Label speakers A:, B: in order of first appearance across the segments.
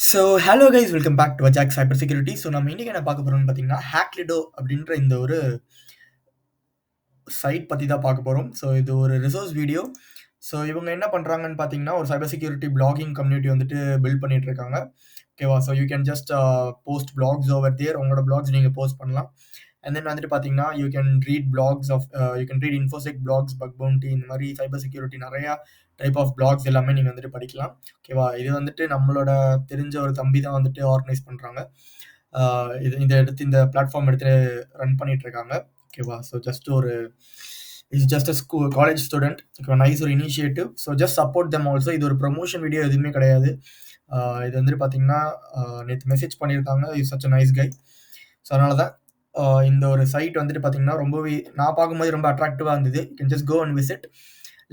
A: So hello guys welcome back to அஜாக் cyber security. So நம்ம இன்னைக்கு என்ன பார்க்க போறோம்னு பார்த்தீங்கன்னா, ஹேக்லிடோ அப்படின்ற இந்த ஒரு சைட் பத்தி தான் பார்க்க போறோம். ஸோ இது ஒரு ரிசோர்ஸ் வீடியோ. ஸோ இவங்க என்ன பண்றாங்கன்னு பார்த்தீங்கன்னா, ஒரு சைபர் செக்யூரிட்டி பிளாகிங் கம்யூனிட்டி வந்துட்டு பில்ட் பண்ணிட்டு இருக்காங்க. ஓகேவா? So you can just post blogs over there. உங்களோட பிளாக்ஸ் நீங்க போஸ்ட் பண்ணலாம். அண்ட் தென் வந்துட்டு பார்த்தீங்கன்னா, you can read blogs of you can read infosec blogs, bug bounty இந்த மாதிரி சைபர் செக்யூரிட்டி நிறையா டைப் ஆஃப் பிளாக்ஸ் எல்லாமே நீங்க வந்துட்டு படிக்கலாம். ஓகேவா? இது வந்துட்டு நம்மளோட தெரிஞ்ச ஒரு தம்பி தான் வந்துட்டு ஆர்கனைஸ் பண்றாங்க. இது இத எடுத்து இந்த பிளாட்ஃபார்ம் எடுத்து ரன் பண்ணிட்டு இருக்காங்க. ஓகேவா? ஸோ ஜஸ்ட் ஒரு is just a college student. ஓகேவா? நைஸ் ஒரு initiative. So just support them also. இது ஒரு ப்ரமோஷன் வீடியோ எதுவுமே கிடையாது. இது வந்துட்டு பார்த்தீங்கன்னா, நேத்து மெசேஜ் பண்ணியிருக்காங்க. Is such a nice guy. So அதனால தான் இந்த ஒரு சைட் வந்துட்டு பார்த்தீங்கன்னா, ரொம்பவே நான் பார்க்கும்போது ரொம்ப அட்ராக்டிவா இருந்தது. You can just go and visit.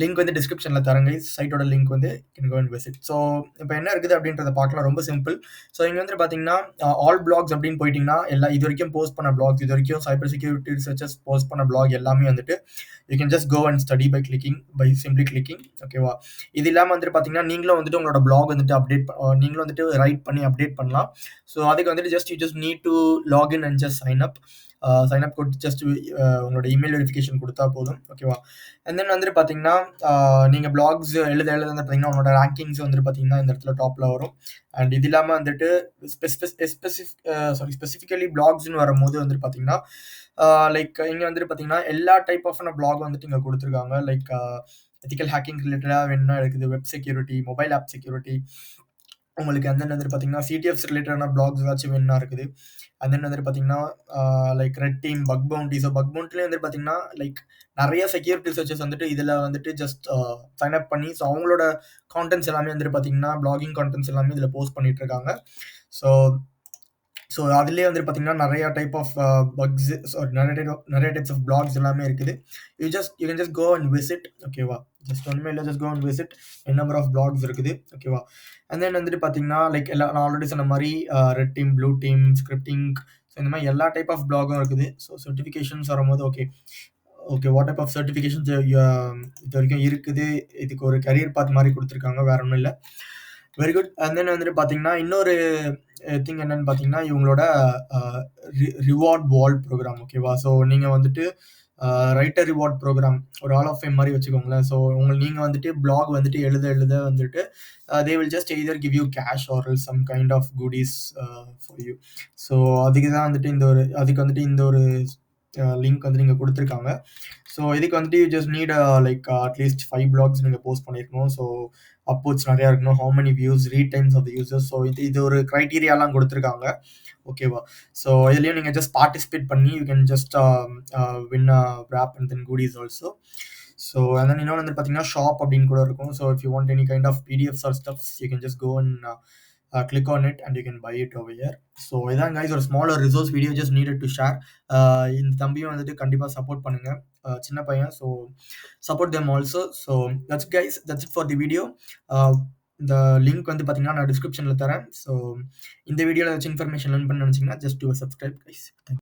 A: Link வந்து டிஸ்கிரிப்ஷன்ல தரேன் கைஸ். சைட்டோட லிங்க் வந்து can go and visit. So இப்போ என்ன இருக்குது அப்படின்றத பார்க்கலாம். ரொம்ப சிம்பிள். ஸோ இங்க வந்துட்டு பார்த்தீங்கன்னா, ஆல் பிளாக்ஸ் அப்படின்னு போயிட்டீங்கன்னா, எல்லா இதுவரைக்கும் போஸ்ட் பண்ண பிளாக்ஸ், இதுவரைக்கும் சைபர் செக்யூரிட்டி ரிசர்ச்சர்ஸ் போஸ்ட் பண்ண பிளாக் எல்லாமே வந்துட்டு you can just go and study by simply clicking. ஓகேவா? இது இல்லாமல் வந்துட்டு பார்த்தீங்கன்னா, நீங்களும் வந்துட்டு உங்களோட பிளாக் வந்துட்டு நீங்களும் வந்துட்டு ரைட் பண்ணி அப்டேட் பண்ணலாம். ஸோ அதுக்கு வந்துட்டு you just need to login and just sign up. Sign up கொடுத்து ஜஸ்ட் உங்களோட இமெயில் வெரிஃபிகேஷன் கொடுத்தா போதும். ஓகேவா? அண்ட் தென் வந்துட்டு பார்த்தீங்கன்னா, நீங்கள் பிளாக்ஸ் எழுத வந்து பார்த்தீங்கன்னா, உங்களோட ரேங்கிங்ஸ் வந்துட்டு பார்த்தீங்கன்னா, இந்த இடத்துல டாப்பில் வரும். அண்ட் இது இல்லாமல் வந்துட்டு ஸ்பெசிஃபிக்கலி பிளாக்ஸ்னு வரும்போது வந்துட்டு பார்த்தீங்கன்னா, லைக் இங்கே வந்துட்டு பார்த்தீங்கன்னா, எல்லா டைப் ஆஃப் பிளாக் வந்துட்டு இங்கே கொடுத்துருக்காங்க. லைக் எத்திக்கல் ஹேக்கிங் ரிலேட்டடாக வேணும்னா இருக்குது, web security, mobile app security, உங்களுக்கு அண்ட் தென் வந்துட்டு பார்த்தீங்கன்னா, சிடிஎஃப்ஸ் ரிலேட்டடான பிளாக்ஸ் ஏதாச்சும் வேணும்னா இருக்குது. அண்ட் தென் வந்துட்டு பார்த்தீங்கன்னா, like red team, bug bounty. So bug பவுண்டிலே வந்துட்டு பார்த்தீங்கன்னா, லைக் நிறைய செக்யூரிட்டி ரிசர்ச்சர்ஸ் வந்துட்டு இதில் வந்துட்டு ஜஸ்ட் சைன் அப் பண்ணி, ஸோ அவங்களோட கான்டென்ட்ஸ் எல்லாமே வந்துட்டு பார்த்தீங்கன்னா, பிளாகிங் கான்டென்ட்ஸ் எல்லாமே இதில் போஸ்ட் பண்ணிட்டு இருக்காங்க. ஸோ ஸோ அதிலேயே வந்துட்டு பார்த்தீங்கன்னா, நிறைய டைப் ஆஃப் பக்ஸ், நிறைய டைப்ஸ் ஆஃப் பிளாக்ஸ் எல்லாமே இருக்குது. You can just go and visit. ஓகேவா? ஜஸ்ட் ஒன்றுமே இல்லை, just go and visit. Number of blogs இருக்குது. ஓகேவா? அண்ட் தென் வந்துட்டு பார்த்தீங்கன்னா, லைக் நான் ஆல்ரெடி சொன்ன மாதிரி red team, blue team, scripting, so இந்த மாதிரி எல்லா டைப் ஆஃப் பிளாகும் இருக்குது. ஸோ சர்டிஃபிகேஷன்ஸ் வரும்போது okay what type of certifications இது வரைக்கும் இருக்குது. இதுக்கு ஒரு கரியர் பாத் மாதிரி கொடுத்துருக்காங்க. வேற ஒன்றும் இல்லை. Very good. அண்ட் தென் வந்துட்டு பார்த்தீங்கன்னா, இன்னொரு திங் என்னன்னு பார்த்தீங்கன்னா, இவங்களோட ரிவார்ட் வால் ப்ரோக்ராம். ஓகேவா? ஸோ நீங்கள் வந்துட்டு ரைட்டர் ரிவார்ட் ப்ரோக்ராம் ஒரு ஆல் ஆஃப் ஃபேம் மாதிரி வச்சுக்கோங்களேன். ஸோ நீங்கள் வந்துட்டு பிளாக் வந்துட்டு எழுத வந்துட்டு they will just either give you cash or some kind of goodies for you. So அதுக்கு தான் வந்துட்டு இந்த ஒரு லிங்க் வந்து நீங்கள் கொடுத்துருக்காங்க. ஸோ இதுக்கு வந்துட்டு you just need like at least 5 blogs நீங்கள் போஸ்ட் பண்ணியிருக்கணும். ஸோ அப்வோர்ட்ஸ் நிறையா இருக்கணும். How many views, read times of the users. So இது ஒரு க்ரைட்டீரியாலாம் கொடுத்துருக்காங்க. ஓகேவா? ஸோ இதுலேயும் நீங்கள் ஜஸ்ட் பார்ட்டிசிபேட் பண்ணி you can just win up and then goodies also. So and then இன்னொன்று வந்து பார்த்தீங்கன்னா, ஷாப் அப்படின்னு கூட இருக்கும். So if you want any kind of PDFs or stuffs, you can just go and click on it and you can buy it over here. So இதான் guys ஒரு small resource video just needed to share. இந்த தம்பியும் வந்துட்டு கண்டிப்பாக support பண்ணுங்க. சின்ன பையன். So support them also. So that's it for the video. இந்த லிங்க் வந்து பார்த்தீங்கன்னா, நான் டிஸ்கிரிப்ஷனில் தரேன். ஸோ இந்த வீடியோவில் ஏதாச்சும் இன்ஃபர்மேஷன் லேர்ன் பண்ண நினச்சிங்கன்னா ஜஸ்ட் டு சப்ஸ்கிரைப் கைஸ்.